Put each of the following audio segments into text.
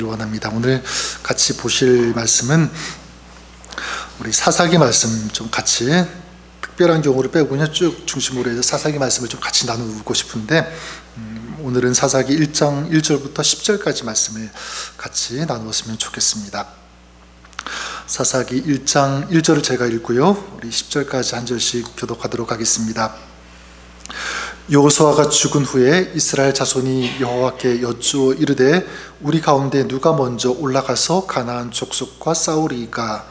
원합니다. 오늘 같이 보실 말씀은 우리 사사기 말씀 좀 같이 특별한 경우를 빼고 그냥 쭉 중심으로 해서 사사기 말씀을 좀 같이 나누고 싶은데 오늘은 사사기 1장 1절부터 10절까지 말씀을 같이 나누었으면 좋겠습니다. 사사기 1장 1절을 제가 읽고요, 우리 10절까지 한 절씩 교독하도록 하겠습니다. 여호수아가 죽은 후에 이스라엘 자손이 여호와께 여쭈어 이르되 우리 가운데 누가 먼저 올라가서 가나안 족속과 싸우리이까?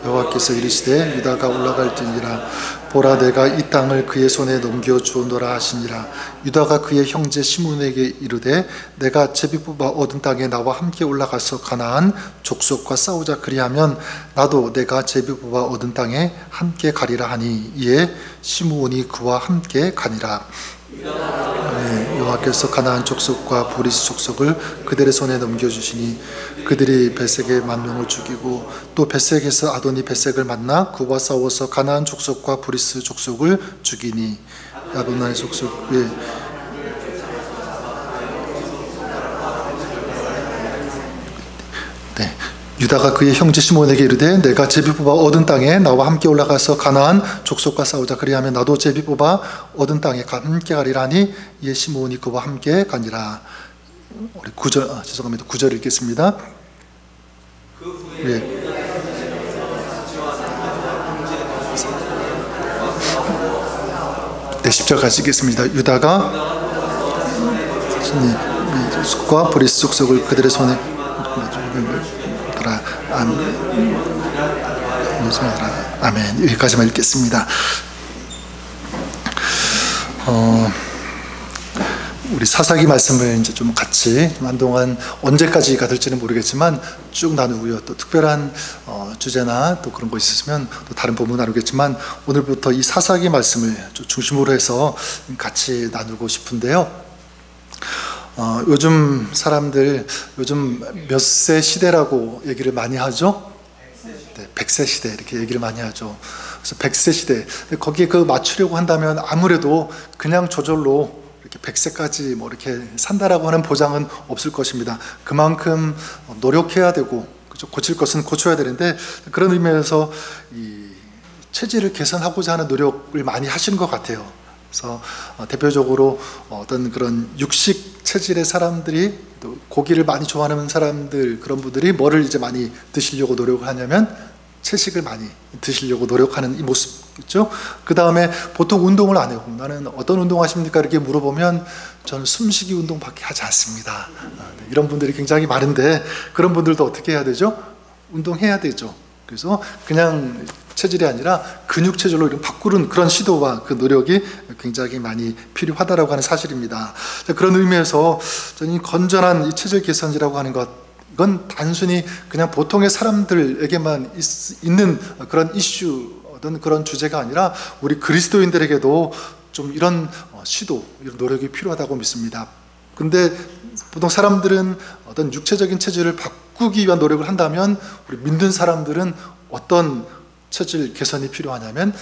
여호와께서 이르시되 유다가 올라갈지니라. 보라, 내가 이 땅을 그의 손에 넘겨주노라 하시니라. 유다가 그의 형제 시므온에게 이르되 내가 제비 뽑아 얻은 땅에 나와 함께 올라가서 가나안 족속과 싸우자. 그리하면 나도 내가 제비 뽑아 얻은 땅에 함께 가리라 하니 이에 시므온이 그와 함께 가니라. 여호와께서 가나안 족속과 브리스 족속을 그들의 손에 넘겨주시니 그들이 베색의 10,000명을 죽이고 또 베색에서 아도니 베색을 만나 그와 싸워서 가나안 족속과 브리스 족속을 죽이니 아도니 족속의 유다가 그의 형제 시므온에게 이르되 내가 제비 뽑아 얻은 땅에 나와 함께 올라가서 가나안 족속과 싸우자. 그리하면 나도 제비 뽑아 얻은 땅에 함께 가리라 하니 이에 시므온이 그와 함께 가니라. 우리 9절 읽겠습니다. 네, 10절까지 읽겠습니다. 유다가 과 브리스 족속을 그들의 손에 아멘. 여기까지만 읽겠습니다. 우리 사사기 말씀을 이제 좀 같이 한동안 언제까지가 될지는 모르겠지만 쭉 나누고요. 또 특별한 주제나 또 그런 거 있으면 또 다른 부분 나누겠지만 오늘부터 이 사사기 말씀을 중심으로 해서 같이 나누고 싶은데요. 요즘 사람들 몇 세 시대라고 얘기를 많이 하죠? 네, 100세 시대 이렇게 얘기를 많이 하죠. 그래서 100세 시대, 거기에 그 맞추려고 한다면 아무래도 그냥 저절로 이렇게 100세까지 뭐 이렇게 산다라고 하는 보장은 없을 것입니다. 그만큼 노력해야 되고 고칠 것은 고쳐야 되는데 그런 의미에서 이 체질을 개선하고자 하는 노력을 많이 하시는 것 같아요. 그래서 대표적으로 어떤 그런 육식 체질의 사람들이 또 고기를 많이 좋아하는 사람들, 그런 분들이 뭐를 이제 많이 드시려고 노력을 하냐면 채식을 많이 드시려고 노력하는 이 모습 있죠. 그 다음에 보통 운동을 안 해요. 나는 어떤 운동 하십니까? 이렇게 물어보면 저는 숨쉬기 운동밖에 하지 않습니다. 이런 분들이 굉장히 많은데 그런 분들도 어떻게 해야 되죠? 운동해야 되죠. 그래서 그냥 체질이 아니라 근육 체질로 이런 바꾸는 그런 시도와 그 노력이 굉장히 많이 필요하다라고 하는 사실입니다. 그런 의미에서 저는 건전한 이 체질 개선이라고 하는 것은 단순히 그냥 보통의 사람들에게만 있는 그런 이슈, 어떤 그런 주제가 아니라 우리 그리스도인들에게도 좀 이런 시도, 이런 노력이 필요하다고 믿습니다. 근데 보통 사람들은 어떤 육체적인 체질을 바꾸기 위한 노력을 한다면 우리 믿는 사람들은 어떤 체질 개선이 필요하냐면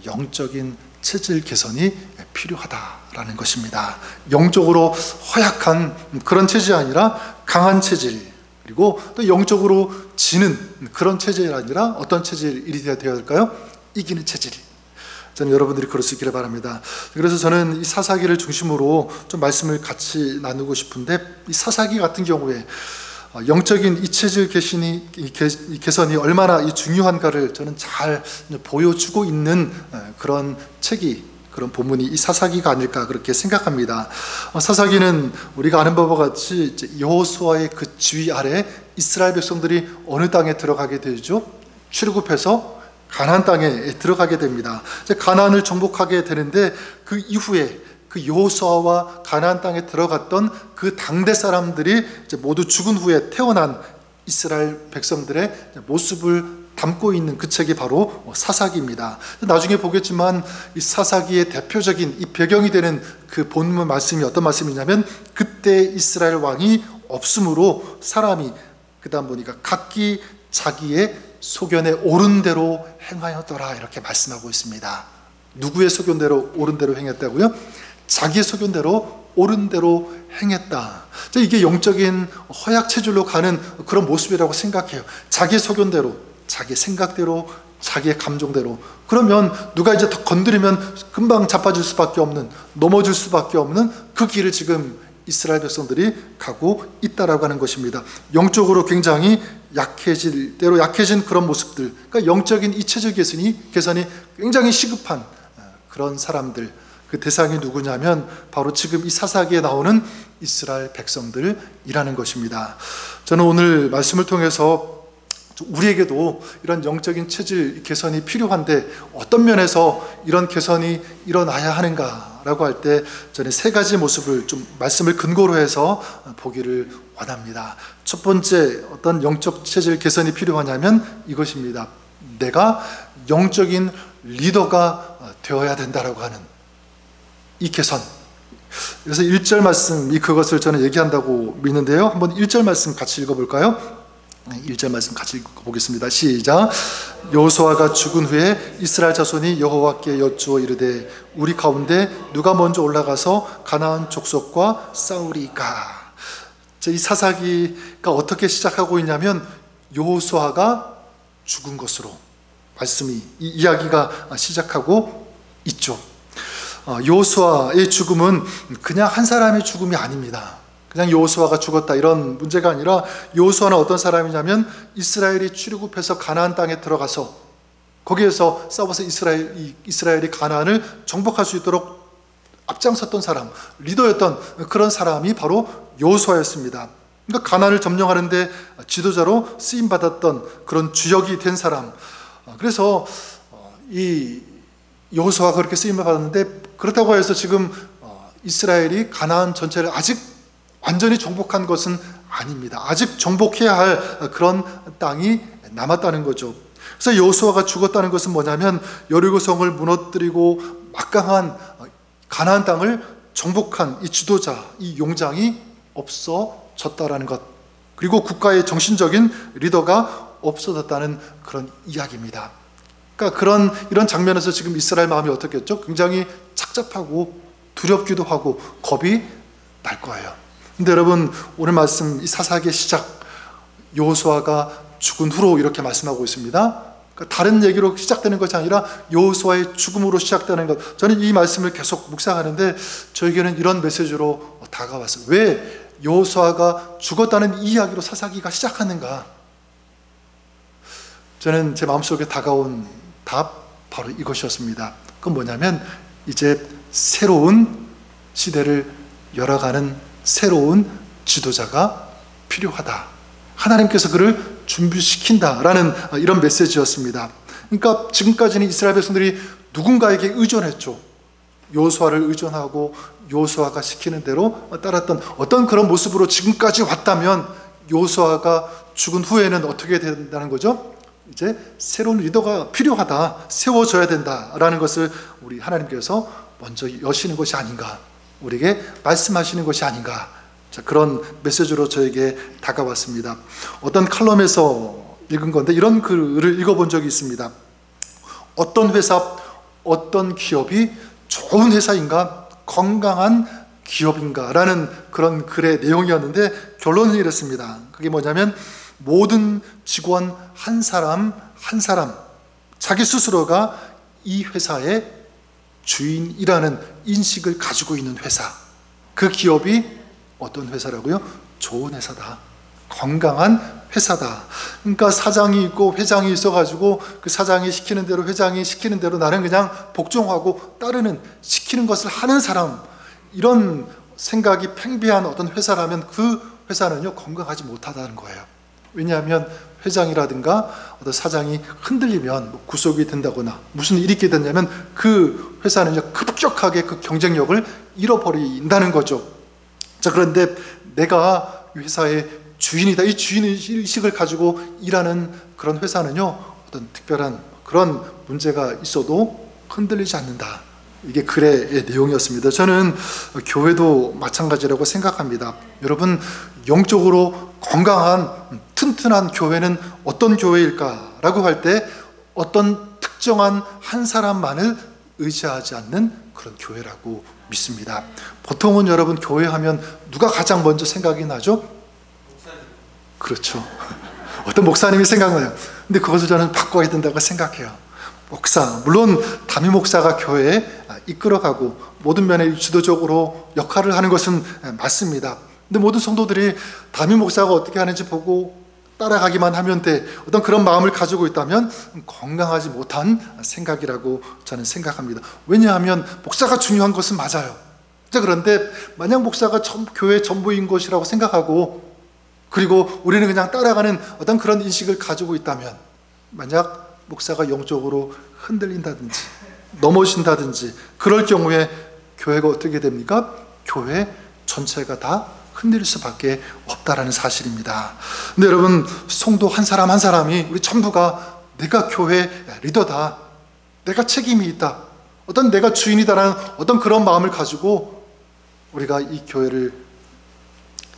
영적인 체질 개선이 필요하다라는 것입니다. 영적으로 허약한 그런 체질이 아니라 강한 체질, 그리고 또 영적으로 지는 그런 체질이 아니라 어떤 체질이 되어야 될까요? 이기는 체질. 저는 여러분들이 그럴 수 있기를 바랍니다. 그래서 저는 이 사사기를 중심으로 좀 말씀을 같이 나누고 싶은데 이 사사기 같은 경우에 영적인 이 체질 개선이 얼마나 중요한가를 저는 잘 보여주고 있는 그런 책이, 그런 본문이 이 사사기가 아닐까 그렇게 생각합니다. 사사기는 우리가 아는 바와 같이 여호수아의 그 지휘 아래 이스라엘 백성들이 어느 땅에 들어가게 되죠? 출애굽해서 가나안 땅에 들어가게 됩니다. 가나안을 정복하게 되는데 그 이후에 그 여호수아와 가나안 땅에 들어갔던 그 당대 사람들이 이제 모두 죽은 후에 태어난 이스라엘 백성들의 모습을 담고 있는 그 책이 바로 사사기입니다. 나중에 보겠지만 이 사사기의 대표적인 이 배경이 되는 그 본문 말씀이 어떤 말씀이냐면 그때 이스라엘 왕이 없으므로 사람이 그 다음 보니까 각기 자기의 소견에 옳은 대로 행하였더라 이렇게 말씀하고 있습니다. 누구의 소견대로 옳은 대로 행했다고요? 자기의 소견대로 옳은 대로 행했다. 이게 영적인 허약 체질로 가는 그런 모습이라고 생각해요. 자기 소견대로, 자기 생각대로, 자기의 감정대로. 그러면 누가 이제 더 건드리면 금방 자빠질 수밖에 없는, 넘어질 수밖에 없는 그 길을 지금 이스라엘 백성들이 가고 있다라고 하는 것입니다. 영적으로 굉장히 약해질 대로 약해진 그런 모습들, 그러니까 영적인 이체적 개선이 굉장히 시급한 그런 사람들, 그 대상이 누구냐면 바로 지금 이 사사기에 나오는 이스라엘 백성들이라는 것입니다. 저는 오늘 말씀을 통해서 우리에게도 이런 영적인 체질 개선이 필요한데 어떤 면에서 이런 개선이 일어나야 하는가라고 할 때 저는 세 가지 모습을 좀 말씀을 근거로 해서 보기를 원합니다. 첫 번째, 어떤 영적 체질 개선이 필요하냐면 이것입니다. 내가 영적인 리더가 되어야 된다라고 하는 이 개선. 그래서 1절 말씀이 그것을 저는 얘기한다고 믿는데요. 한번 1절 말씀 같이 읽어볼까요? 1절 말씀 같이 읽어보겠습니다. 시작. 여호수아가 죽은 후에 이스라엘 자손이 여호와께 여쭈어 이르되 우리 가운데 누가 먼저 올라가서 가나안 족속과 싸우리까. 이 사사기가 어떻게 시작하고 있냐면 여호수아가 죽은 것으로 말씀이, 이 이야기가 시작하고 있죠. 여호수아의 죽음은 그냥 한 사람의 죽음이 아닙니다. 그냥 여호수아가 죽었다 이런 문제가 아니라 여호수아는 어떤 사람이냐면 이스라엘이 출애굽해서 가나안 땅에 들어가서 거기에서 싸워서 이스라엘이 가나안을 정복할 수 있도록 앞장섰던 사람, 리더였던 그런 사람이 바로 여호수아였습니다. 그러니까 가나안을 점령하는데 지도자로 쓰임받았던 그런 주역이 된 사람. 그래서 이 여호수아가 그렇게 쓰임을 받았는데, 그렇다고 해서 지금 이스라엘이 가나안 전체를 아직 완전히 정복한 것은 아닙니다. 아직 정복해야 할 그런 땅이 남았다는 거죠. 그래서 여호수아가 죽었다는 것은 뭐냐면 여리고성을 무너뜨리고 막강한 가나안 땅을 정복한 이 지도자, 이 용장이 없어졌다라는 것, 그리고 국가의 정신적인 리더가 없어졌다는 그런 이야기입니다. 그러니까 이런 장면에서 지금 이스라엘 마음이 어떻겠죠? 굉장히 착잡하고 두렵기도 하고 겁이 날 거예요. 근데 여러분, 오늘 말씀 이 사사기의 시작, 여호수아가 죽은 후로 이렇게 말씀하고 있습니다. 그러니까 다른 얘기로 시작되는 것이 아니라 여호수아의 죽음으로 시작되는 것. 저는 이 말씀을 계속 묵상하는데 저에게는 이런 메시지로 다가왔어요. 왜 여호수아가 죽었다는 이 이야기로 사사기가 시작하는가? 저는 제 마음속에 다가온 답 바로 이것이었습니다. 그건 뭐냐면 이제 새로운 시대를 열어가는 새로운 지도자가 필요하다. 하나님께서 그를 준비시킨다라는 이런 메시지였습니다. 그러니까 지금까지는 이스라엘 백성들이 누군가에게 의존했죠. 여호수아를 의존하고 여호수아가 시키는 대로 따랐던 어떤 그런 모습으로 지금까지 왔다면 여호수아가 죽은 후에는 어떻게 된다는 거죠? 이제 새로운 리더가 필요하다, 세워져야 된다라는 것을 우리 하나님께서 먼저 여시는 것이 아닌가, 우리에게 말씀하시는 것이 아닌가. 자, 그런 메시지로 저에게 다가왔습니다. 어떤 칼럼에서 읽은 건데 이런 글을 읽어본 적이 있습니다. 어떤 회사, 어떤 기업이 좋은 회사인가, 건강한 기업인가 라는 그런 글의 내용이었는데 결론은 이랬습니다. 그게 뭐냐면 모든 직원 한 사람 한 사람 자기 스스로가 이 회사의 주인이라는 인식을 가지고 있는 회사, 그 기업이 어떤 회사라고요? 좋은 회사다, 건강한 회사다. 그러니까 사장이 있고 회장이 있어가지고 그 사장이 시키는 대로 회장이 시키는 대로 나는 그냥 복종하고 따르는, 시키는 것을 하는 사람, 이런 생각이 팽배한 어떤 회사라면 그 회사는요 건강하지 못하다는 거예요. 왜냐하면 회장이라든가 어떤 사장이 흔들리면 구속이 된다거나 무슨 일이 있게 되냐면 그 회사는 급격하게 그 경쟁력을 잃어버린다는 거죠. 자, 그런데 내가 이 회사의 주인이다, 이 주인의식을 가지고 일하는 그런 회사는요 어떤 특별한 그런 문제가 있어도 흔들리지 않는다. 이게 글의 내용이었습니다. 저는 교회도 마찬가지라고 생각합니다. 여러분, 영적으로 건강한 튼튼한 교회는 어떤 교회일까라고 할 때 어떤 특정한 한 사람만을 의지하지 않는 그런 교회라고 믿습니다. 보통은 여러분 교회 하면 누가 가장 먼저 생각이 나죠? 그렇죠. 어떤 목사님이 생각나요. 근데 그것을 저는 바꿔야 된다고 생각해요. 목사, 물론 담임 목사가 교회에 이끌어가고 모든 면에 주도적으로 역할을 하는 것은 맞습니다. 근데 모든 성도들이 담임 목사가 어떻게 하는지 보고 따라가기만 하면 돼, 어떤 그런 마음을 가지고 있다면 건강하지 못한 생각이라고 저는 생각합니다. 왜냐하면 목사가 중요한 것은 맞아요. 그런데 만약 목사가 교회의 전부인 것이라고 생각하고, 그리고 우리는 그냥 따라가는 어떤 그런 인식을 가지고 있다면, 만약 목사가 영적으로 흔들린다든지 넘어진다든지 그럴 경우에 교회가 어떻게 됩니까? 교회 전체가 다 흔들릴 수밖에 없다라는 사실입니다. 근데 여러분, 성도 한 사람 한 사람이, 우리 전부가 내가 교회 리더다, 내가 책임이 있다, 어떤 내가 주인이다라는 어떤 그런 마음을 가지고 우리가 이 교회를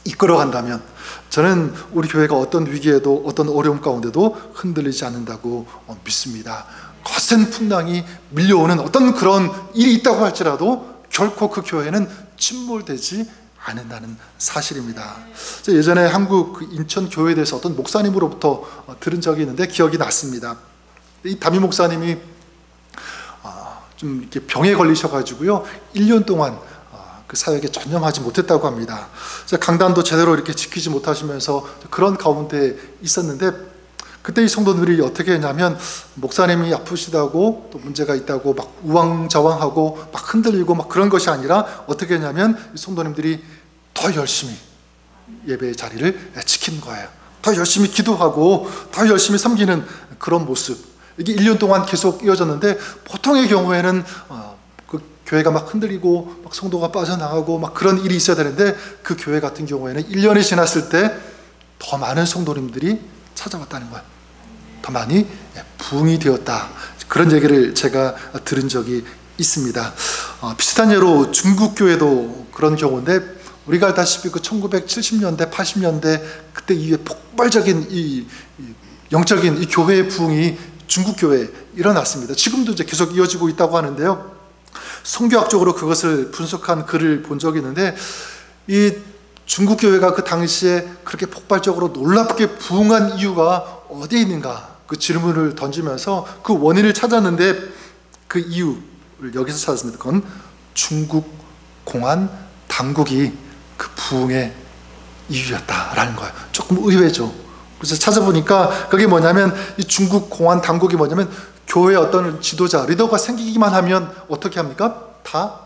이끌어간다면, 저는 우리 교회가 어떤 위기에도 어떤 어려움 가운데도 흔들리지 않는다고 믿습니다. 거센 풍랑이 밀려오는 어떤 그런 일이 있다고 할지라도 결코 그 교회는 침몰되지 않는다는 사실입니다. 예전에 한국 인천 교회에 대해서 어떤 목사님으로부터 들은 적이 있는데 기억이 났습니다. 이 담임 목사님이 좀 이렇게 병에 걸리셔가지고요, 1년 동안 그 사역에 전념하지 못했다고 합니다. 강단도 제대로 이렇게 지키지 못하시면서 그런 가운데 있었는데, 그때 이 성도들이 어떻게 했냐면, 목사님이 아프시다고 또 문제가 있다고 막 우왕좌왕하고 막 흔들리고 막 그런 것이 아니라 어떻게 했냐면, 이 성도님들이 더 열심히 예배의 자리를 지킨 거예요. 더 열심히 기도하고 더 열심히 섬기는 그런 모습, 이게 1년 동안 계속 이어졌는데, 보통의 경우에는 그 교회가 막 흔들리고 막 성도가 빠져나가고 막 그런 일이 있어야 되는데, 그 교회 같은 경우에는 1년이 지났을 때 더 많은 성도님들이 찾아왔다는 거예요. 더 많이 부흥이 되었다, 그런 얘기를 제가 들은 적이 있습니다. 비슷한 예로 중국 교회도 그런 경우인데, 우리가 알다시피 그 1970년대 80년대 그때 이후에 폭발적인 이 영적인 이 교회의 부흥이 중국 교회에 일어났습니다. 지금도 이제 계속 이어지고 있다고 하는데요, 성교학적으로 그것을 분석한 글을 본 적이 있는데, 이 중국 교회가 그 당시에 그렇게 폭발적으로 놀랍게 부흥한 이유가 어디에 있는가, 그 질문을 던지면서 그 원인을 찾았는데, 그 이유를 여기서 찾았습니다. 그건 중국 공안 당국이 그 부흥의 이유였다라는 거예요. 조금 의외죠. 그래서 찾아보니까 그게 뭐냐면, 이 중국 공안 당국이 뭐냐면, 교회의 어떤 지도자, 리더가 생기기만 하면 어떻게 합니까? 다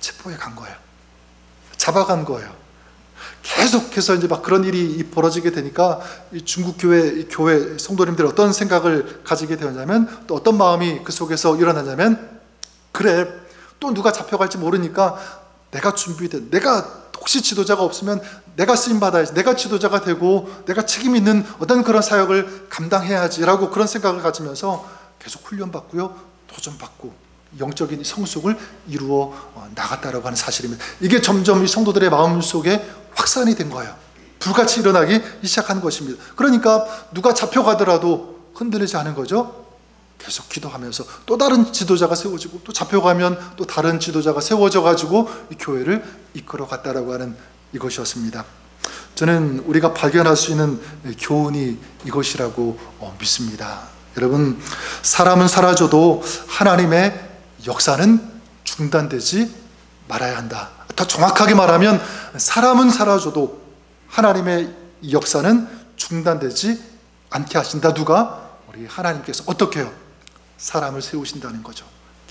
체포해 간 거예요. 잡아간 거예요. 계속해서 이제 막 그런 일이 벌어지게 되니까, 이 중국 교회 성도님들이 어떤 생각을 가지게 되었냐면, 또 어떤 마음이 그 속에서 일어나냐면, 그래, 또 누가 잡혀갈지 모르니까 내가 준비된, 내가 혹시 지도자가 없으면 내가 쓰임받아야지, 내가 지도자가 되고 내가 책임 있는 어떤 그런 사역을 감당해야지라고 그런 생각을 가지면서 계속 훈련받고요, 도전받고 영적인 성숙을 이루어 나갔다라고 하는 사실입니다. 이게 점점 이 성도들의 마음속에 확산이 된 거예요. 불같이 일어나기 시작한 것입니다. 그러니까 누가 잡혀가더라도 흔들리지 않은 거죠. 계속 기도하면서 또 다른 지도자가 세워지고, 또 잡혀가면 또 다른 지도자가 세워져 가지고 이 교회를 이끌어 갔다라고 하는 이것이었습니다. 저는 우리가 발견할 수 있는 교훈이 이것이라고 믿습니다. 여러분, 사람은 사라져도 하나님의 역사는 중단되지 말아야 한다. 더 정확하게 말하면, 사람은 사라져도 하나님의 역사는 중단되지 않게 하신다. 누가? 우리 하나님께서. 어떻게 해요? 사람을 세우신다는 거죠.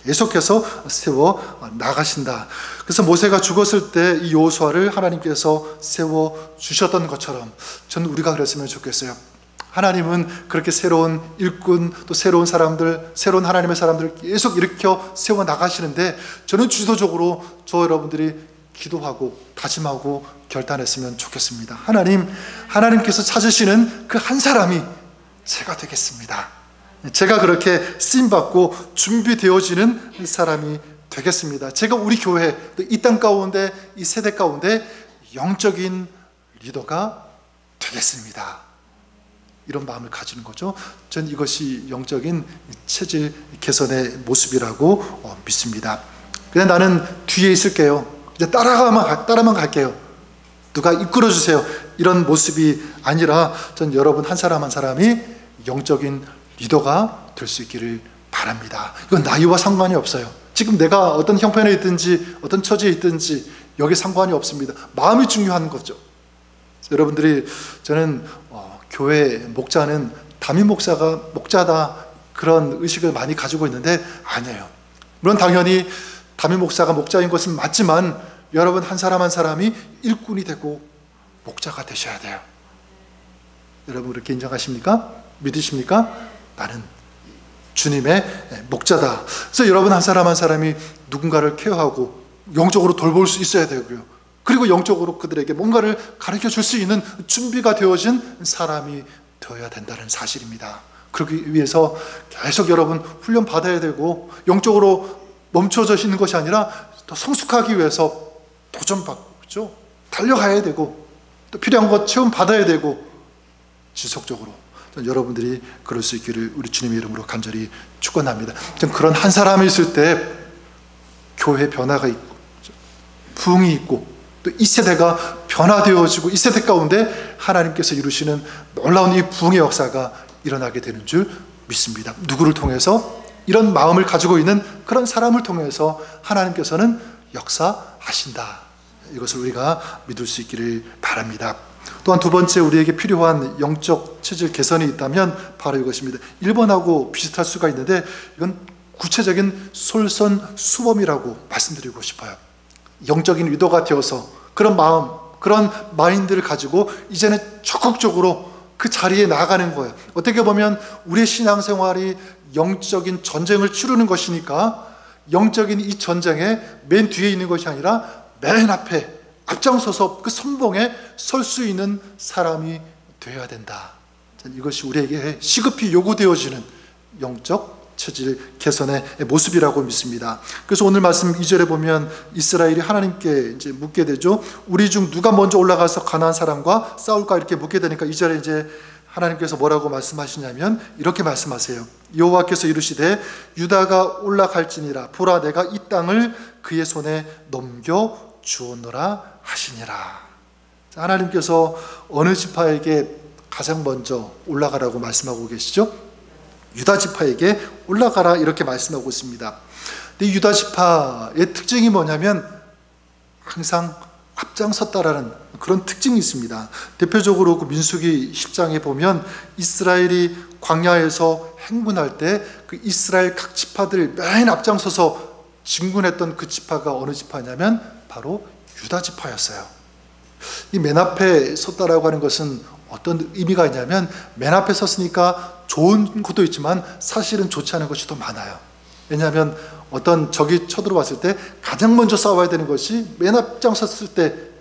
계속해서 세워 나가신다. 그래서 모세가 죽었을 때 이 여호수아를 하나님께서 세워 주셨던 것처럼, 저는 우리가 그랬으면 좋겠어요. 하나님은 그렇게 새로운 일꾼, 또 새로운 사람들, 새로운 하나님의 사람들을 계속 일으켜 세워 나가시는데, 저는 주도적으로 저 여러분들이 기도하고 다짐하고 결단했으면 좋겠습니다. 하나님께서 찾으시는 그 한 사람이 제가 되겠습니다. 제가 그렇게 쓰임받고 준비되어지는 사람이 되겠습니다. 제가 우리 교회, 이 땅 가운데, 이 세대 가운데 영적인 리더가 되겠습니다. 이런 마음을 가지는 거죠. 전 이것이 영적인 체질 개선의 모습이라고 믿습니다. 그냥 나는 뒤에 있을게요. 이제 따라만 갈게요. 누가 이끌어 주세요. 이런 모습이 아니라 전 여러분 한 사람 한 사람이 영적인 리더가 될 수 있기를 바랍니다. 이건 나이와 상관이 없어요. 지금 내가 어떤 형편에 있든지 어떤 처지에 있든지 여기 상관이 없습니다. 마음이 중요한 거죠. 여러분들이 저는 교회 목자는 담임 목사가 목자다 그런 의식을 많이 가지고 있는데 아니에요. 물론 당연히 담임 목사가 목자인 것은 맞지만 여러분 한 사람 한 사람이 일꾼이 되고 목자가 되셔야 돼요. 여러분 그렇게 인정하십니까? 믿으십니까? 나는 주님의 목자다. 그래서 여러분 한 사람 한 사람이 누군가를 케어하고 영적으로 돌볼 수 있어야 되고요. 그리고 영적으로 그들에게 뭔가를 가르쳐 줄 수 있는 준비가 되어진 사람이 되어야 된다는 사실입니다. 그러기 위해서 계속 여러분 훈련 받아야 되고 영적으로 멈춰져 있는 것이 아니라 더 성숙하기 위해서 도전받고 그렇죠? 달려가야 되고 또 필요한 것 체험 받아야 되고 지속적으로 여러분들이 그럴 수 있기를 우리 주님의 이름으로 간절히 축원합니다. 그런 한 사람이 있을 때 교회 변화가 있고 부흥이 있고 또 이 세대가 변화되어지고 이 세대 가운데 하나님께서 이루시는 놀라운 이 부흥의 역사가 일어나게 되는 줄 믿습니다. 누구를 통해서? 이런 마음을 가지고 있는 그런 사람을 통해서 하나님께서는 역사하신다. 이것을 우리가 믿을 수 있기를 바랍니다. 또한 두 번째 우리에게 필요한 영적 체질 개선이 있다면 바로 이것입니다. 1번하고 비슷할 수가 있는데 이건 구체적인 솔선수범이라고 말씀드리고 싶어요. 영적인 리더가 되어서 그런 마음, 그런 마인드를 가지고 이제는 적극적으로 그 자리에 나아가는 거예요. 어떻게 보면 우리의 신앙생활이 영적인 전쟁을 치르는 것이니까 영적인 이 전쟁에 맨 뒤에 있는 것이 아니라 맨 앞에 앞장서서 그 선봉에 설 수 있는 사람이 되어야 된다. 이것이 우리에게 시급히 요구되어지는 영적 체질 개선의 모습이라고 믿습니다. 그래서 오늘 말씀 2절에 보면 이스라엘이 하나님께 이제 묻게 되죠. 우리 중 누가 먼저 올라가서 가나안 사람과 싸울까 이렇게 묻게 되니까 2절에 이제 하나님께서 뭐라고 말씀하시냐면 이렇게 말씀하세요. 여호와께서 이르시되 유다가 올라갈지니라 보라 내가 이 땅을 그의 손에 넘겨 주었노라 하시니라. 하나님께서 어느 지파에게 가장 먼저 올라가라고 말씀하고 계시죠? 유다 지파에게 올라가라 이렇게 말씀하고 있습니다. 근데 유다 지파의 특징이 뭐냐면 항상 앞장섰다라는 그런 특징이 있습니다. 대표적으로 그 민수기 10장에 보면 이스라엘이 광야에서 행군할 때 그 이스라엘 각 지파들 맨 앞장서서 진군했던 그 지파가 어느 지파냐면 바로 유다 지파였어요. 이 맨 앞에 섰다라고 하는 것은 어떤 의미가 있냐면 맨 앞에 섰으니까 좋은 것도 있지만 사실은 좋지 않은 것이 더 많아요. 왜냐하면 어떤 적이 쳐들어왔을 때 가장 먼저 싸워야 되는 것이 맨 앞장 섰을 때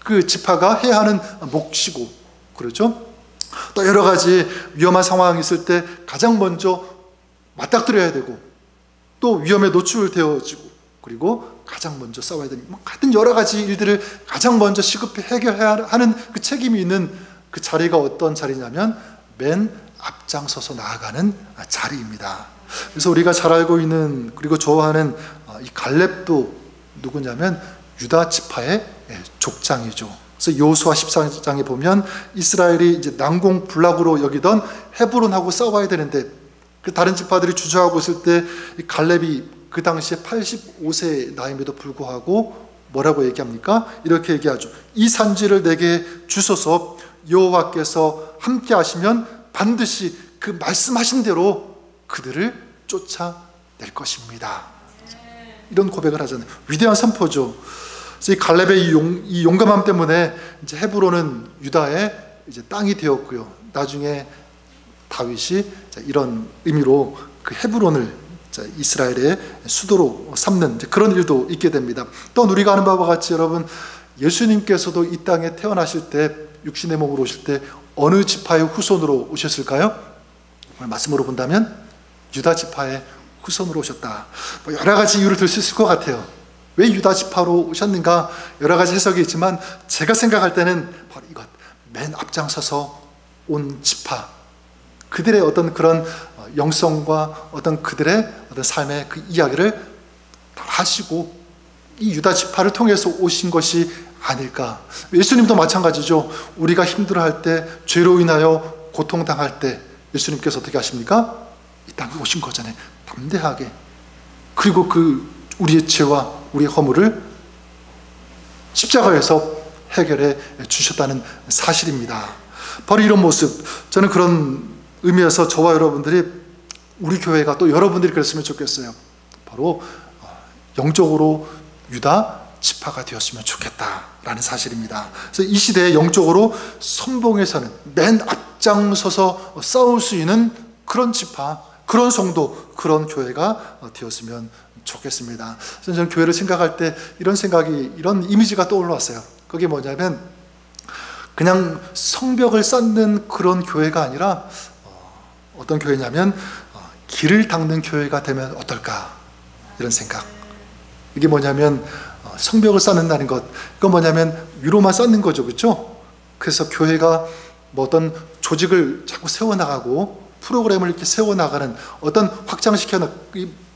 그 지파가 해야 하는 몫이고 그렇죠? 또 여러 가지 위험한 상황이 있을 때 가장 먼저 맞닥뜨려야 되고 또 위험에 노출되어지고 그리고 가장 먼저 싸워야 되는 같은 여러 가지 일들을 가장 먼저 시급히 해결해야 하는 그 책임이 있는 그 자리가 어떤 자리냐면 맨 앞장서서 나아가는 자리입니다. 그래서 우리가 잘 알고 있는 그리고 좋아하는 이 갈렙도 누구냐면 유다 지파의 족장이죠. 그래서 여호수아 14장에 보면 이스라엘이 이제 난공불락으로 여기던 헤브론하고 싸워야 되는데 그 다른 지파들이 주저하고 있을 때 이 갈렙이 그 당시에 85세 나임에도 불구하고 뭐라고 얘기합니까? 이렇게 얘기하죠. 이 산지를 내게 주소서 여호와께서 함께 하시면 반드시 그 말씀하신 대로 그들을 쫓아낼 것입니다. 이런 고백을 하잖아요. 위대한 선포죠. 그래서 이 갈렙의 이 용감함 때문에 이제 헤브론은 유다의 이제 땅이 되었고요. 나중에 다윗이 이런 의미로 그 헤브론을 이스라엘의 수도로 삼는 그런 일도 있게 됩니다. 또 우리가 아는 바와 같이 여러분 예수님께서도 이 땅에 태어나실 때 육신의 몸으로 오실 때 어느 지파의 후손으로 오셨을까요? 오늘 말씀으로 본다면 유다 지파의 후손으로 오셨다. 여러 가지 이유를 들 수 있을 것 같아요. 왜 유다 지파로 오셨는가 여러 가지 해석이 있지만 제가 생각할 때는 바로 이것 맨 앞장서서 온 지파 그들의 어떤 그런 영성과 어떤 그들의 어떤 삶의 그 이야기를 다 하시고 이 유다 지파를 통해서 오신 것이 아닐까. 예수님도 마찬가지죠. 우리가 힘들어할 때, 죄로 인하여 고통당할 때 예수님께서 어떻게 하십니까? 이 땅에 오신 거잖아요. 담대하게. 그리고 우리의 죄와 우리의 허물을 십자가에서 해결해 주셨다는 사실입니다. 바로 이런 모습, 저는 그런 의미에서 저와 여러분들이, 우리 교회가 또 여러분들이 그랬으면 좋겠어요. 바로 영적으로 유다 지파가 되었으면 좋겠다라는 사실입니다. 그래서 이 시대에 영적으로 선봉에서는 맨 앞장서서 싸울 수 있는 그런 지파, 그런 성도, 그런 교회가 되었으면 좋겠습니다. 그래서 저는 교회를 생각할 때 이런 생각이, 이런 이미지가 떠올랐어요. 그게 뭐냐면 그냥 성벽을 쌓는 그런 교회가 아니라 어떤 교회냐면 길을 닦는 교회가 되면 어떨까, 이런 생각. 이게 뭐냐면 성벽을 쌓는다는 것, 그건 뭐냐면 위로만 쌓는 거죠, 그렇죠? 그래서 교회가 뭐 어떤 조직을 자꾸 세워나가고 프로그램을 이렇게 세워나가는, 어떤 확장시켜서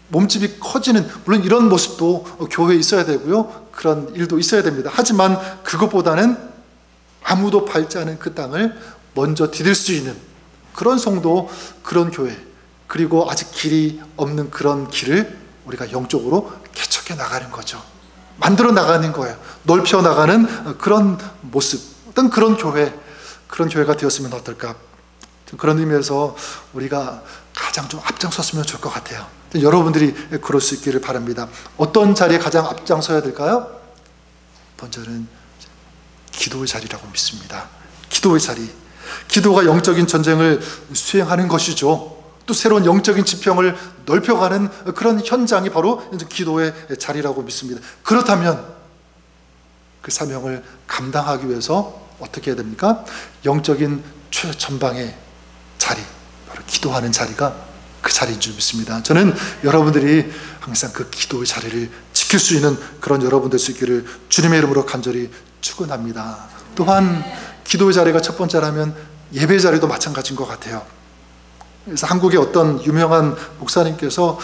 몸집이 커지는, 물론 이런 모습도 교회에 있어야 되고요, 그런 일도 있어야 됩니다. 하지만 그것보다는 아무도 밟지 않은 그 땅을 먼저 디딜 수 있는 그런 성도, 그런 교회, 그리고 아직 길이 없는 그런 길을 우리가 영적으로 개척해 나가는 거죠. 만들어 나가는 거예요. 넓혀 나가는 그런 모습, 어떤 그런 교회가 되었으면 어떨까. 그런 의미에서 우리가 가장 좀 앞장섰으면 좋을 것 같아요. 여러분들이 그럴 수 있기를 바랍니다. 어떤 자리에 가장 앞장서야 될까요? 먼저는 기도의 자리라고 믿습니다. 기도의 자리. 기도가 영적인 전쟁을 수행하는 것이죠. 또 새로운 영적인 지평을 넓혀가는 그런 현장이 바로 기도의 자리라고 믿습니다. 그렇다면 그 사명을 감당하기 위해서 어떻게 해야 됩니까? 영적인 최전방의 자리, 바로 기도하는 자리가 그 자리인 줄 믿습니다. 저는 여러분들이 항상 그 기도의 자리를 지킬 수 있는 그런 여러분 될 수 있기를 주님의 이름으로 간절히 축원합니다. 또한 기도의 자리가 첫 번째라면 예배 자리도 마찬가지인 것 같아요. 그래서 한국의 어떤 유명한 목사님께서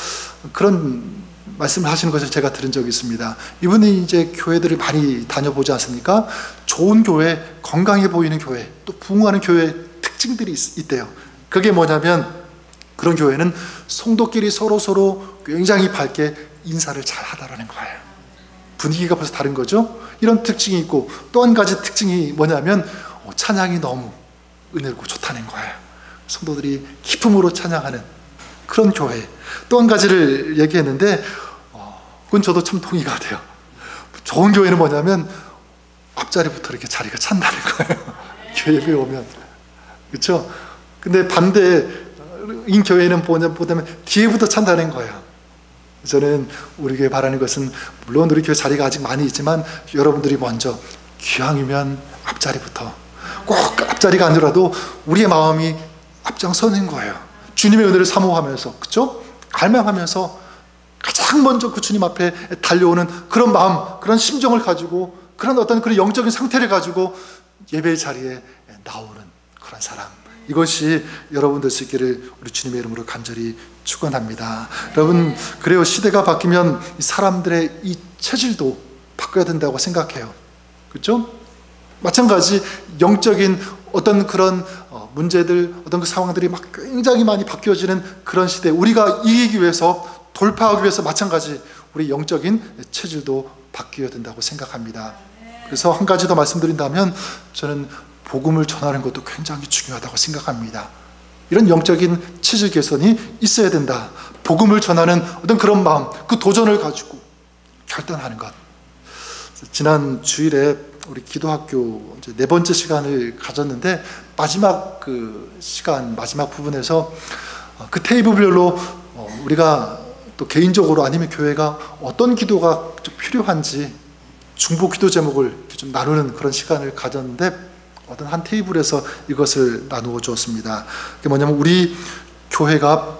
그런 말씀을 하시는 것을 제가 들은 적이 있습니다. 이분이 이제 교회들을 많이 다녀보지 않습니까? 좋은 교회, 건강해 보이는 교회, 또 부흥하는 교회 특징들이 있대요. 그게 뭐냐면 그런 교회는 성도끼리 서로 굉장히 밝게 인사를 잘 하다라는 거예요. 분위기가 벌써 다른 거죠. 이런 특징이 있고, 또 한 가지 특징이 뭐냐면 찬양이 너무 은혜롭고 좋다는 거예요. 성도들이 기쁨으로 찬양하는 그런 교회. 또 한 가지를 얘기했는데 그건 저도 참 동의가 돼요. 좋은 교회는 뭐냐면 앞자리부터 이렇게 자리가 찬다는 거예요. 교회에 오면. 그렇죠? 근데 반대인 교회는 보자면 뒤에부터 찬다는 거예요. 저는 우리 교회 바라는 것은, 물론 우리 교회 자리가 아직 많이 있지만 여러분들이 먼저 기왕이면 앞자리부터, 꼭 앞자리가 아니라도 우리의 마음이 앞장서는 거예요. 주님의 은혜를 사모하면서, 그렇죠? 갈망하면서 가장 먼저 그 주님 앞에 달려오는 그런 마음, 그런 심정을 가지고, 그런 어떤 그런 영적인 상태를 가지고 예배의 자리에 나오는 그런 사람, 이것이 여러분 될 수 있기를 우리 주님의 이름으로 간절히 축원합니다. 여러분, 그래요. 시대가 바뀌면 사람들의 이 체질도 바꿔야 된다고 생각해요. 그렇죠? 마찬가지 영적인 어떤 그런 문제들, 어떤 그 상황들이 막 굉장히 많이 바뀌어지는 그런 시대, 우리가 이기기 위해서, 돌파하기 위해서 마찬가지 우리 영적인 체질도 바뀌어야 된다고 생각합니다. 그래서 한 가지 더 말씀드린다면, 저는 복음을 전하는 것도 굉장히 중요하다고 생각합니다. 이런 영적인 체질 개선이 있어야 된다. 복음을 전하는 어떤 그런 마음, 그 도전을 가지고 결단하는 것. 지난 주일에 우리 기도학교 이제 4번째 시간을 가졌는데, 마지막 그 시간, 마지막 부분에서 그 테이블별로 우리가 또 개인적으로 아니면 교회가 어떤 기도가 좀 필요한지 중보 기도 제목을 좀 나누는 그런 시간을 가졌는데, 어떤 한 테이블에서 이것을 나누어 주었습니다. 그게 뭐냐면, 우리 교회가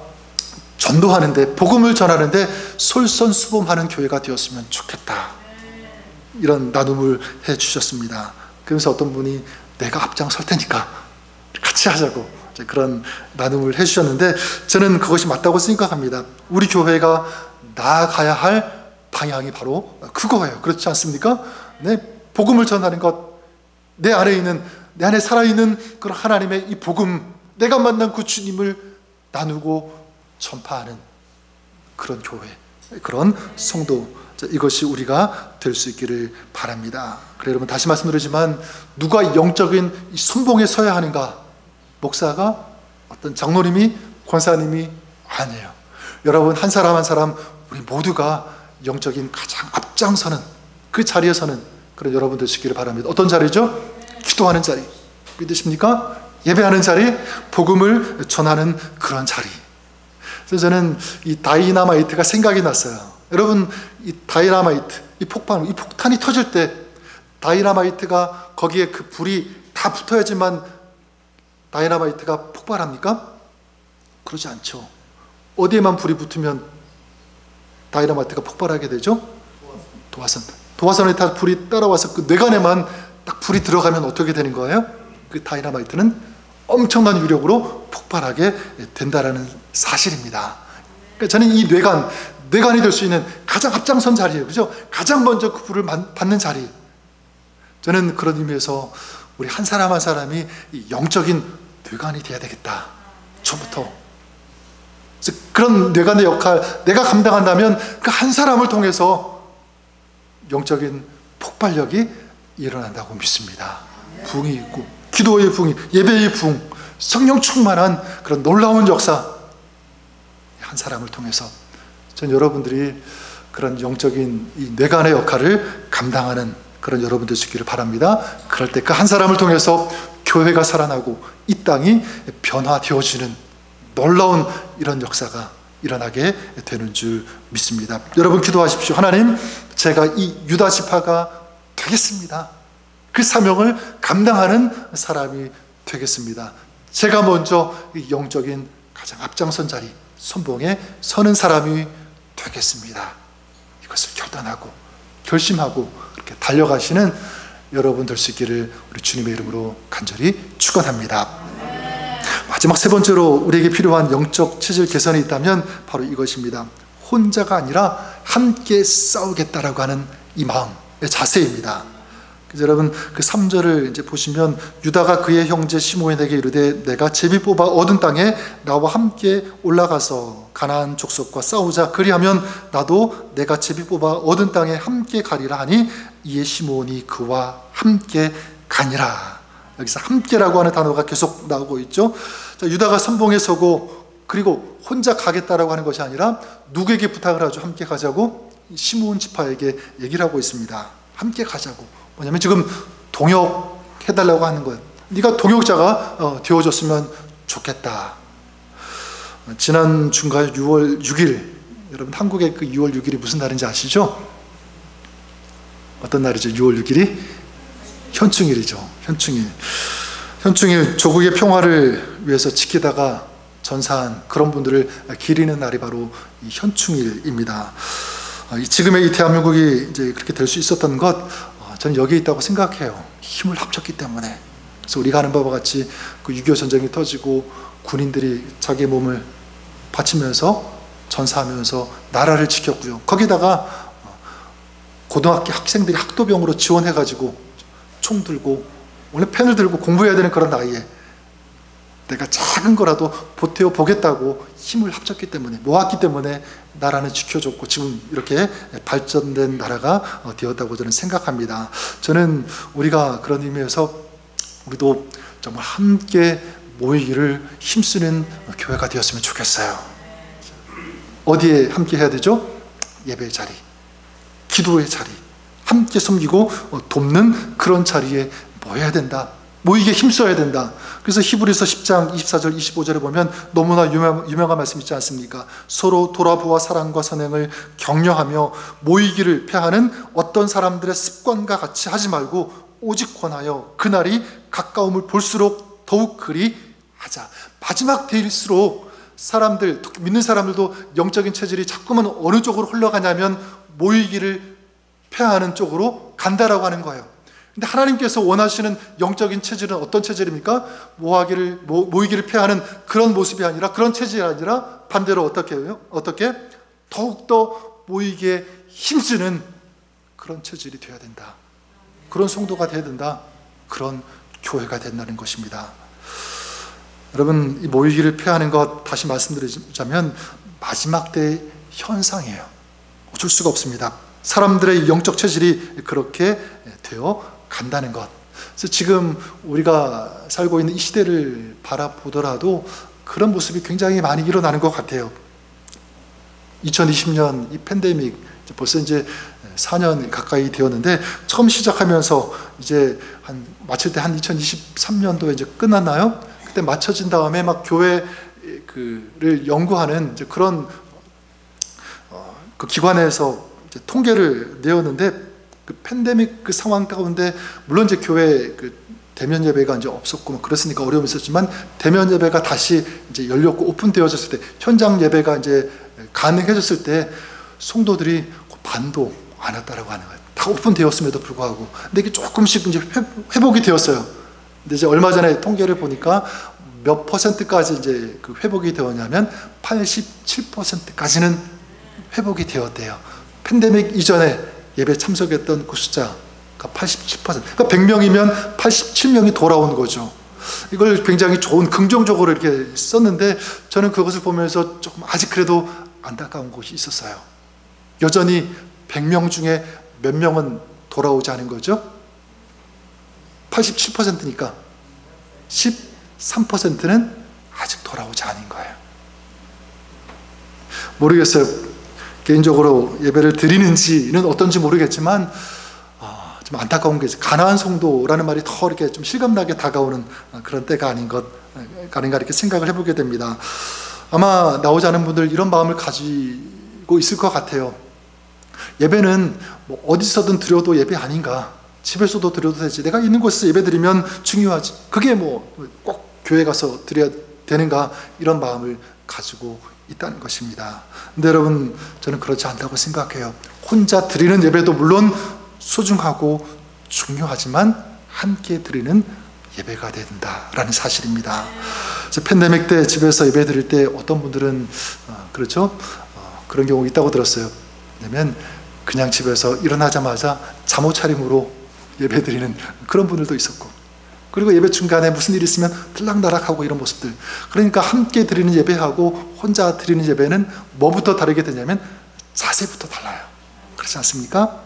전도하는데, 복음을 전하는데 솔선수범하는 교회가 되었으면 좋겠다, 이런 나눔을 해 주셨습니다. 그러면서 어떤 분이 내가 앞장설 테니까 같이 하자고 그런 나눔을 해 주셨는데, 저는 그것이 맞다고 생각합니다. 우리 교회가 나아가야 할 방향이 바로 그거예요. 그렇지 않습니까? 네, 복음을 전하는 것, 내 안에 살아있는 그런 하나님의 이 복음, 내가 만난 그 주님을 나누고 전파하는 그런 교회, 그런 성도, 이것이 우리가 될 수 있기를 바랍니다. 그래, 여러분, 다시 말씀드리지만 누가 영적인 이 선봉에 서야 하는가? 목사가, 어떤 장로님이, 권사님이 아니에요. 여러분, 한 사람 한 사람 우리 모두가 영적인 가장 앞장서는, 그 자리에 서는 그런 여러분 되시기를 바랍니다. 어떤 자리죠? 기도하는 자리. 믿으십니까? 예배하는 자리, 복음을 전하는 그런 자리. 그래서 저는 이 다이나마이트가 생각이 났어요. 여러분, 이 다이나마이트, 이 폭탄이 터질 때 다이나마이트가 거기에 그 불이 다 붙어야지만 다이나마이트가 폭발합니까? 그러지 않죠. 어디에만 불이 붙으면 다이나마이트가 폭발하게 되죠? 도화선에 다 불이 따라와서 그 뇌관에만 딱 불이 들어가면 어떻게 되는 거예요? 그 다이나마이트는 엄청난 위력으로 폭발하게 된다라는 사실입니다. 그러니까 저는 이 뇌관이 될 수 있는 가장 앞장선 자리예요. 그죠? 가장 먼저 그 불을 받는 자리. 저는 그런 의미에서 우리 한 사람 한 사람이 영적인 뇌관이 돼야 되겠다. 저부터. 그래서 그런 뇌관의 역할, 내가 감당한다면 그 한 사람을 통해서 영적인 폭발력이 일어난다고 믿습니다. 부흥이 있고, 기도의 부흥, 예배의 부흥, 성령 충만한 그런 놀라운 역사, 한 사람을 통해서 전 여러분들이 그런 영적인 이 뇌관의 역할을 감당하는 그런 여러분 되시기를 바랍니다. 그럴 때 그 한 사람을 통해서 교회가 살아나고 이 땅이 변화되어지는 놀라운 이런 역사가 일어나게 되는 줄 믿습니다. 여러분 기도하십시오. 하나님, 제가 이 유다 지파가 되겠습니다. 그 사명을 감당하는 사람이 되겠습니다. 제가 먼저 영적인 가장 앞장선 자리, 선봉에 서는 사람이 되겠습니다. 이것을 결단하고 결심하고 그렇게 달려가시는 여러분 될 수 있기를 우리 주님의 이름으로 간절히 축원합니다. 마지막 세 번째로 우리에게 필요한 영적 체질 개선이 있다면 바로 이것입니다. 혼자가 아니라 함께 싸우겠다라고 하는 이 마음의 자세입니다. 그래서 여러분 그 3절을 이제 보시면 유다가 그의 형제 시므온에게 이르되 내가 제비 뽑아 얻은 땅에 나와 함께 올라가서 가나안 족속과 싸우자. 그리하면 나도 내가 제비 뽑아 얻은 땅에 함께 가리라 하니 이에 시므온이 그와 함께 가니라. 여기서 함께라고 하는 단어가 계속 나오고 있죠. 자, 유다가 선봉에 서고 그리고 혼자 가겠다라고 하는 것이 아니라 누구에게 부탁을 하죠? 함께 가자고 시므온 지파에게 얘기를 하고 있습니다. 함께 가자고. 뭐냐면 지금 동역해달라고 하는 거예요. 네가 동역자가 되어줬으면 좋겠다. 지난 중간 6월 6일, 여러분 한국의 그 6월 6일이 무슨 날인지 아시죠? 어떤 날이죠? 6월 6일이? 현충일이죠. 현충일, 조국의 평화를 위해서 지키다가 전사한 그런 분들을 기리는 날이 바로 이 현충일입니다. 지금의 이 대한민국이 이제 그렇게 될 수 있었던 것, 저는 여기에 있다고 생각해요. 힘을 합쳤기 때문에. 그래서 우리가 아는 바와 같이 그 6.25 전쟁이 터지고 군인들이 자기 몸을 바치면서 전사하면서 나라를 지켰고요. 거기다가 고등학교 학생들이 학도병으로 지원해가지고 총 들고 원래 펜을 들고 공부해야 되는 그런 나이에 내가 작은 거라도 보태어 보겠다고 힘을 합쳤기 때문에, 모았기 때문에 나라는 지켜줬고 지금 이렇게 발전된 나라가 되었다고 저는 생각합니다. 저는 우리가 그런 의미에서 우리도 정말 함께 모이기를 힘쓰는 교회가 되었으면 좋겠어요. 어디에 함께 해야 되죠? 예배의 자리, 기도의 자리, 함께 섬기고 돕는 그런 자리에 모여야 된다. 모이게 힘써야 된다. 그래서 히브리서 10장 24절 25절에 보면 너무나 유명한 말씀 있지 않습니까? 서로 돌아보아 사랑과 선행을 격려하며 모이기를 패하는 어떤 사람들의 습관과 같이 하지 말고 오직 권하여 그날이 가까움을 볼수록 더욱 그리 하자. 마지막 때일수록 사람들, 특히 믿는 사람들도 영적인 체질이 자꾸만 어느 쪽으로 흘러가냐면 모이기를 패하는 쪽으로 간다라고 하는 거예요. 근데 하나님께서 원하시는 영적인 체질은 어떤 체질입니까? 모이기를 패하는 그런 모습이 아니라, 그런 체질이 아니라 반대로 어떻게 해요? 어떻게? 더욱더 모이기에 힘쓰는 그런 체질이 되어야 된다. 그런 성도가 되어야 된다. 그런 교회가 된다는 것입니다. 여러분, 이 모이기를 폐하는 것 다시 말씀드리자면 마지막 때의 현상이에요. 어쩔 수가 없습니다. 사람들의 영적 체질이 그렇게 되어 간다는 것. 그래서 지금 우리가 살고 있는 이 시대를 바라보더라도 그런 모습이 굉장히 많이 일어나는 것 같아요. 2020년 이 팬데믹 벌써 이제 4년 가까이 되었는데, 처음 시작하면서 이제 마칠 때 한 2023년도에 이제 끝났나요? 그때 마쳐진 다음에 막 교회를 연구하는 이제 그런 그 기관에서 이제 통계를 내었는데, 그 팬데믹 그 상황 가운데 물론 이제 교회 그 대면 예배가 이제 없었고 뭐 그랬으니까 어려움이 있었지만, 대면 예배가 다시 이제 열렸고 오픈되어졌을 때, 현장 예배가 이제 가능해졌을 때 성도들이 반도 안 왔다라고 하는 거예요. 다 오픈되었음에도 불구하고. 근데 이게 조금씩 이제 회복이 되었어요. 근데 이제 얼마 전에 통계를 보니까 몇 %까지 이제 그 회복이 되었냐면 87%까지는 회복이 되었대요. 팬데믹 이전에 예배 참석했던 그 숫자가 87%. 그러니까 100명이면 87명이 돌아온 거죠. 이걸 굉장히 좋은 긍정적으로 이렇게 썼는데, 저는 그것을 보면서 조금 아직 그래도 안타까운 곳이 있었어요. 여전히 100명 중에 몇 명은 돌아오지 않은 거죠? 87%니까 13%는 아직 돌아오지 않은 거예요. 모르겠어요. 개인적으로 예배를 드리는지는 어떤지 모르겠지만 좀 안타까운 게 있어요. 가나안 성도라는 말이 더 이렇게 좀 실감나게 다가오는 그런 때가 아닌가 이렇게 생각을 해보게 됩니다. 아마 나오지 않은 분들 이런 마음을 가지고 있을 것 같아요. 예배는 뭐 어디서든 드려도 예배 아닌가, 집에서도 드려도 되지, 내가 있는 곳에서 예배 드리면 중요하지, 그게 뭐 꼭 교회 가서 드려야 되는가, 이런 마음을 가지고 있다는 것입니다. 근데 여러분, 저는 그렇지 않다고 생각해요. 혼자 드리는 예배도 물론 소중하고 중요하지만 함께 드리는 예배가 된다라는 사실입니다. 그래서 팬데믹 때 집에서 예배 드릴 때 어떤 분들은 그렇죠? 그런 경우 있다고 들었어요. 왜냐면 그냥 집에서 일어나자마자 잠옷 차림으로 예배 드리는 그런 분들도 있었고, 그리고 예배 중간에 무슨 일이 있으면 들락날락하고 이런 모습들. 그러니까 함께 드리는 예배하고 혼자 드리는 예배는 뭐부터 다르게 되냐면 자세부터 달라요. 그렇지 않습니까?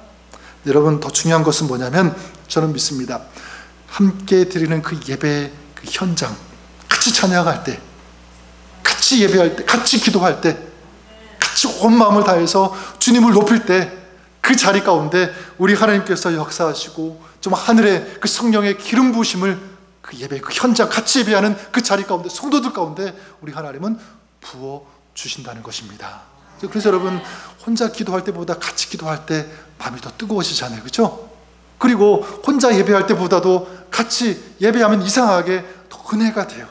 여러분, 더 중요한 것은 뭐냐면, 저는 믿습니다. 함께 드리는 그 예배 그 현장, 같이 찬양할 때, 같이 예배할 때, 같이 기도할 때, 같이 온 마음을 다해서 주님을 높일 때, 그 자리 가운데 우리 하나님께서 역사하시고 좀 하늘의 그 성령의 기름 부으심을 그 예배 그 현장 같이 예배하는 그 자리 가운데, 성도들 가운데 우리 하나님은 부어 주신다는 것입니다. 그래서 여러분, 혼자 기도할 때보다 같이 기도할 때 마음이 더 뜨거워지잖아요. 그렇죠? 그리고 혼자 예배할 때보다도 같이 예배하면 이상하게 더 은혜가 돼요.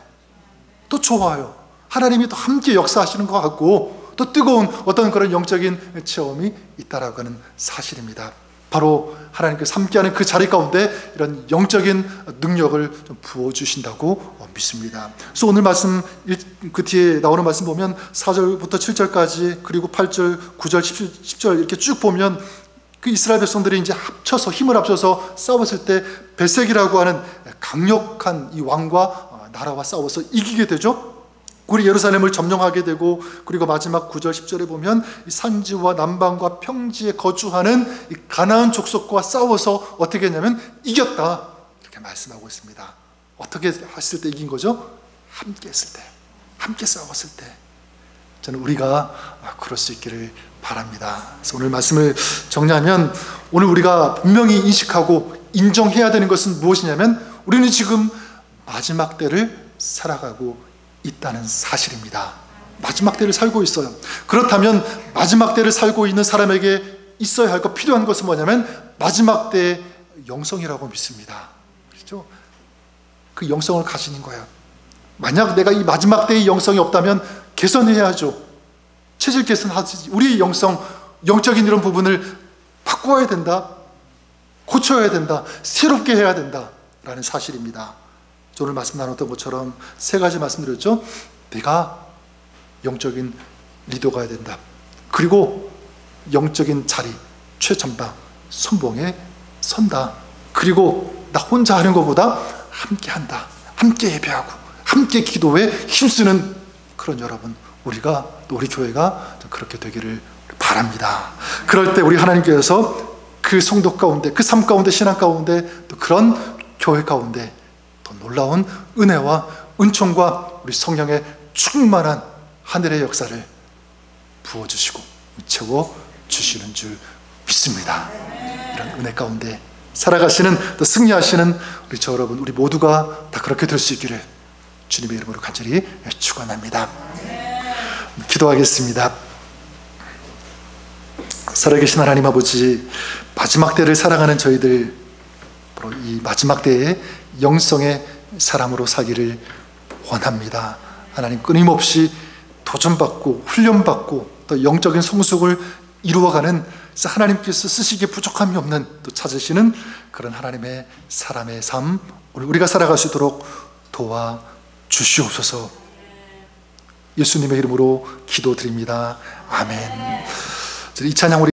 또 좋아요. 하나님이 더 함께 역사하시는 것 같고 또 뜨거운 어떤 그런 영적인 체험이 있다라고 하는 사실입니다. 바로 하나님께서 함께하는 그 자리 가운데 이런 영적인 능력을 좀 부어주신다고 믿습니다. 그래서 오늘 말씀 그 뒤에 나오는 말씀 보면 4절부터 7절까지, 그리고 8절, 9절, 10절 이렇게 쭉 보면 그 이스라엘 백성들이 이제 합쳐서 힘을 합쳐서 싸웠을 때 벳색이라고 하는 강력한 이 왕과 나라와 싸워서 이기게 되죠. 우리 예루살렘을 점령하게 되고, 그리고 마지막 9절 10절에 보면 이 산지와 남방과 평지에 거주하는 이 가나안 족속과 싸워서 어떻게 했냐면 이겼다, 이렇게 말씀하고 있습니다. 어떻게 했을 때 이긴 거죠? 함께 했을 때, 함께 싸웠을 때. 저는 우리가 그럴 수 있기를 바랍니다. 그래서 오늘 말씀을 정리하면, 오늘 우리가 분명히 인식하고 인정해야 되는 것은 무엇이냐면, 우리는 지금 마지막 때를 살아가고 있다는 사실입니다. 마지막 때를 살고 있어요. 그렇다면 마지막 때를 살고 있는 사람에게 있어야 할 것, 필요한 것은 뭐냐면 마지막 때의 영성이라고 믿습니다. 그렇죠? 그 영성을 가지는 거예요. 만약 내가 이 마지막 때의 영성이 없다면 개선해야죠. 체질 개선하지. 우리의 영성, 영적인 이런 부분을 바꾸어야 된다, 고쳐야 된다, 새롭게 해야 된다라는 사실입니다. 오늘 말씀 나눴던 것처럼 세 가지 말씀드렸죠. 내가 영적인 리더가 해야 된다. 그리고 영적인 자리, 최전방, 선봉에 선다. 그리고 나 혼자 하는 것보다 함께 한다. 함께 예배하고 함께 기도에 힘쓰는 그런 여러분, 우리가 또 우리 교회가 그렇게 되기를 바랍니다. 그럴 때 우리 하나님께서 그 성도 가운데, 그 삶 가운데, 신앙 가운데, 또 그런 교회 가운데 더 놀라운 은혜와 은총과 우리 성령의 충만한 하늘의 역사를 부어주시고 채워주시는 줄 믿습니다. 이런 은혜 가운데 살아가시는, 또 승리하시는 우리 저 여러분, 우리 모두가 다 그렇게 될 수 있기를 주님의 이름으로 간절히 축원합니다. 기도하겠습니다. 살아계신 하나님 아버지, 마지막 때를 살아가는 저희들, 바로 이 마지막 때의 영성의 사람으로 살기를 원합니다. 하나님, 끊임없이 도전받고 훈련받고 또 영적인 성숙을 이루어가는, 하나님께서 쓰시기에 부족함이 없는, 또 찾으시는 그런 하나님의 사람의 삶, 우리가 살아갈 수 있도록 도와주시옵소서. 예수님의 이름으로 기도드립니다. 아멘. 이 찬양 우리